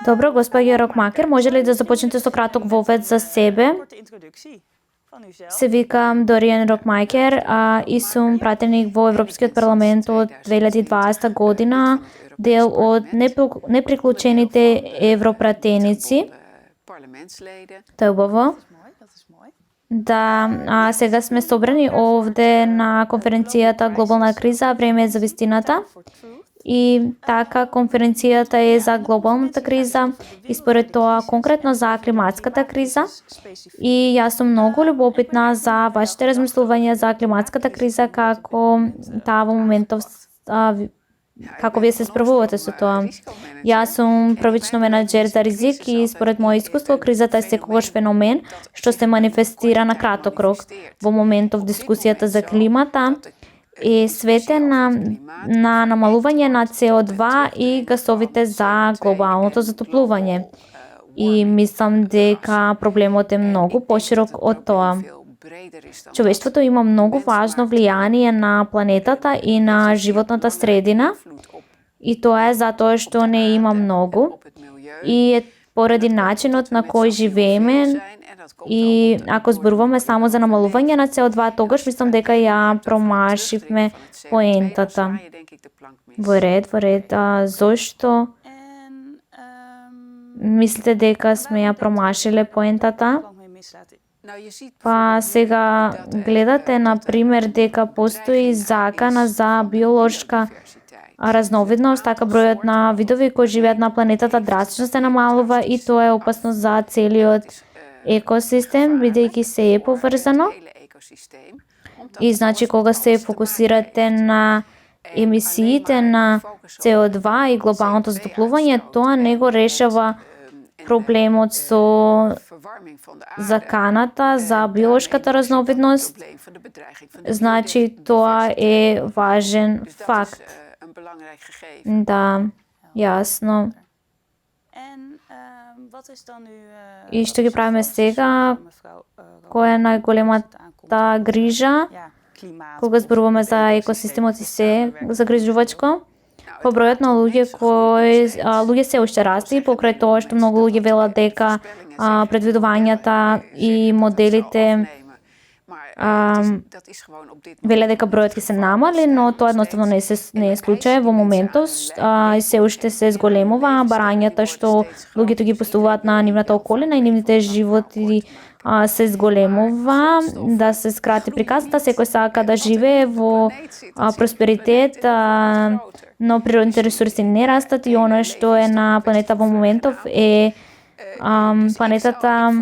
Добро, госпоѓа Рокмакер, може ли да започнете со краток вовед за себе? Се викам Доријан Рокмакер и сум пратеник во Европскиот парламент од 2020 година, дел од неприклучените европратеници. Тоа е убаво. Да, сега сме собрани овде на конференцијата Глобална криза, време е за вистината. И така конференцијата е за глобалната криза и според тоа конкретно за климатската криза. И јас сум многу љубопитна за вашите размислувања за климатската криза, како таа во моментов како вие се справувате со тоа. Јас сум првично менаџер за ризик и според моје искуство кризата е секогаш феномен што се манифестира на краток рок. Во моментов дискусијата за климата е светена на намалување на CO2 и гасовите за глобалното затоплување. И мислам дека проблемот е многу поширок од тоа. Човештвото има многу важно влијание на планетата и на животната средина, и тоа е затоа што не има многу, и е поради начинот на кој живееме. И ако зборуваме само за намалување на CO2, тогаш мислам дека ја промашивме поентата. Во ред. Зошто мислите дека сме ја промашиле поентата? Па сега гледате, например, дека постои закана за биолошка разновидност, така бројот на видови кои живеат на планетата драстично се намалува и тоа е опасно за целиот екосистем, бидејќи се е поврзано. И значи кога се фокусирате на емисиите на CO2 и глобалното затоплување, тоа не го решава проблемот со заканата за биолошката разновидност. Значи тоа е важен факт. Да, јасно. И што ги правиме сега? Која е најголемата грижа кога зборуваме за екосистемот и се загрижувачко? По бројот на луѓе се уште расте, покрај тоа што многу луѓе велат дека предвидувањата и моделите веле дека бројот ќе се намали, но тоа едноставно не е случај во моментов, и се уште се зголемува барањата што луѓето ги поставуваат на нивната околина и нивните животи се зголемува, да се скрати приказата, секој сака да живее во просперитет, но природните ресурси не растат и оно што е на планета во моментов е планетата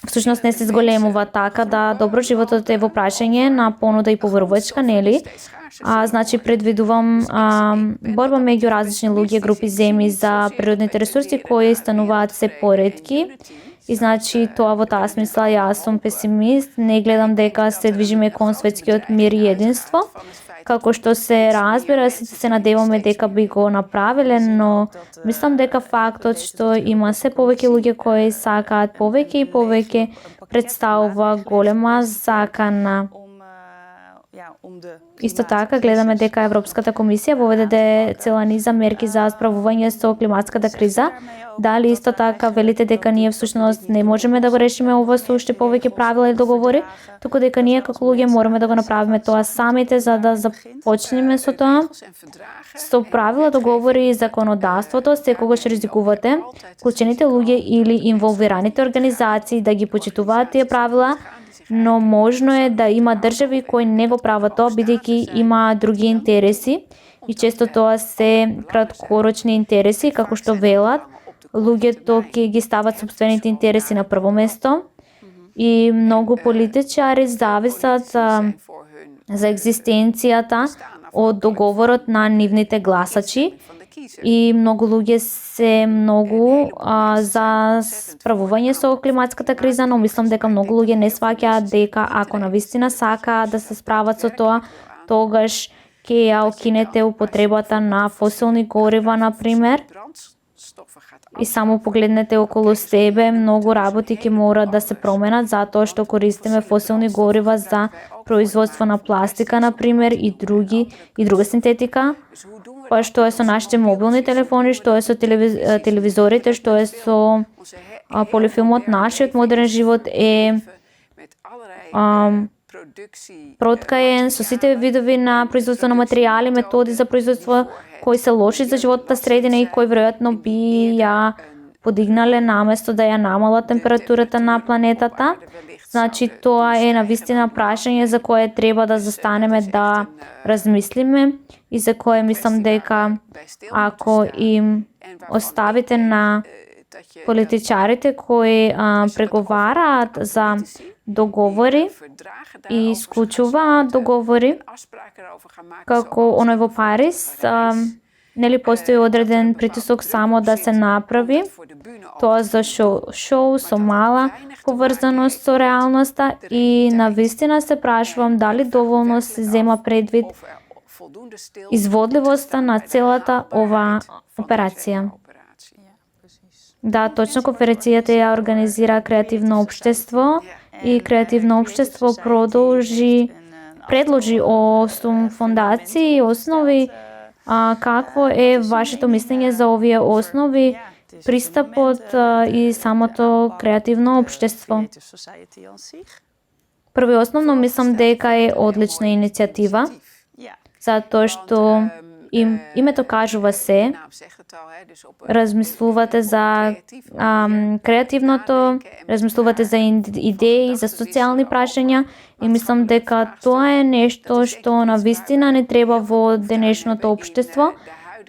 всушност не се зголемува, така да добро животот е во прашање на понуда и поврвачка, нели? Значи предвидувам борба меѓу различни луѓе, групи земји за природните ресурси кои стануваат се поретки. И значи тоа во таа смисла јас сум песимист, не гледам дека се движиме кон светскиот мир и единство. Како што се разбира, сите се надеваме дека би го направиле, но мислам дека фактот што има се повеќе луѓе кои сакаат повеќе и повеќе представува голема закана. Исто така гледаме дека Европската комисија воведе цела низа мерки за справување со климатската криза. Дали исто така велите дека ние всушност не можеме да го решиме ова со уште повеќе правила и договори, туку дека ние како луѓе мораме да го направиме тоа самите за да започнеме со тоа. Со правила, договори и законодавството секогаш ризикувате вклучените луѓе или инволвираните организации да ги почитуваат тие правила, но можно е да има држави кои не го прават тоа бидејќи има други интереси и често тоа се краткорочни интереси, како што велат. Луѓето ќе ги стават собствените интереси на прво место и многу политичари зависат за екзистенцијата од договорот на нивните гласачи и многу луѓе се многу за справување со климатската криза, но мислам дека многу луѓе не сваќаат дека ако навистина сака да се справат со тоа, тогаш ќе ја окинете употребата на фосилни горива, например. И само погледнете околу себе, многу работи ќе мора да се променат затоа што користиме фосилни горива за производство на пластика, например, и друга синтетика. па што е со нашите мобилни телефони, што е со телевизорите, што е со полифилмот. Нашиот модерен живот е проткаен со сите видови на производство на материјали, методи за производство кои се лоши за животната средина и кои веројатно би ја подигнале наместо да ја намала температурата на планетата. Значи, тоа е навистина прашање за кое треба да застанеме да размислиме и за кое мислам дека ако им оставите на политичарите кои преговараат за договори и исклучуваат договори, како оној во Париз, нели постои одреден притисок само да се направи тоа за шоу со мала поврзаност со реалноста и навистина се прашувам дали доволно се зема предвид изводливоста на целата ова операција. Да, точно конференцијата ја организира Креативно општество и Креативно општество предложи 8 фондации и основи. Какво е вашето мислење за овие основи, пристапот и самото Креативно општество? Прво и основно мислам дека е одлична иницијатива, затоа што името кажува се, размислувате за креативното, размислувате за идеи, за социјални прашања и мислам дека тоа е нешто што навистина не треба во денешното општество,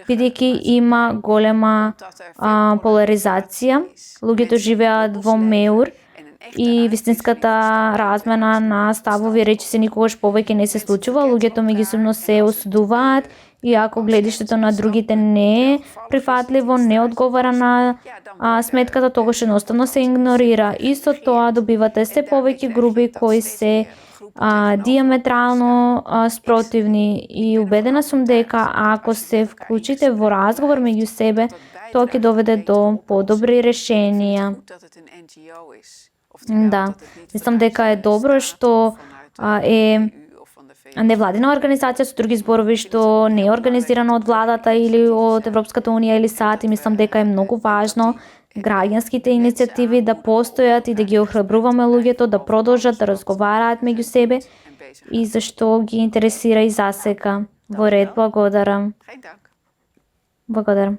бидејќи има голема поларизација. Луѓето живеат во меур и вистинската размена на ставови речиси никогаш повеќе не се случува. Луѓето меѓусебно се осудуваат и ако гледиштето на другите не е прифатливо, не одговара на сметката, тогаш едноставно се игнорира. И со тоа добивате се повеќе групи кои се диаметрално спротивни и убедена сум дека ако се вклучите во разговор меѓу себе, тоа ќе доведе до подобри решенија. Да, мислам дека е добро што е невладина организација, со други зборови, што не е организирана од владата или од Европската унија или САД, и мислам дека е многу важно граѓанските иницијативи да постојат и да ги охрабруваме луѓето да продолжат да разговараат меѓу себе и зашто ги интересира и засека. Во ред, благодарам. Благодарам.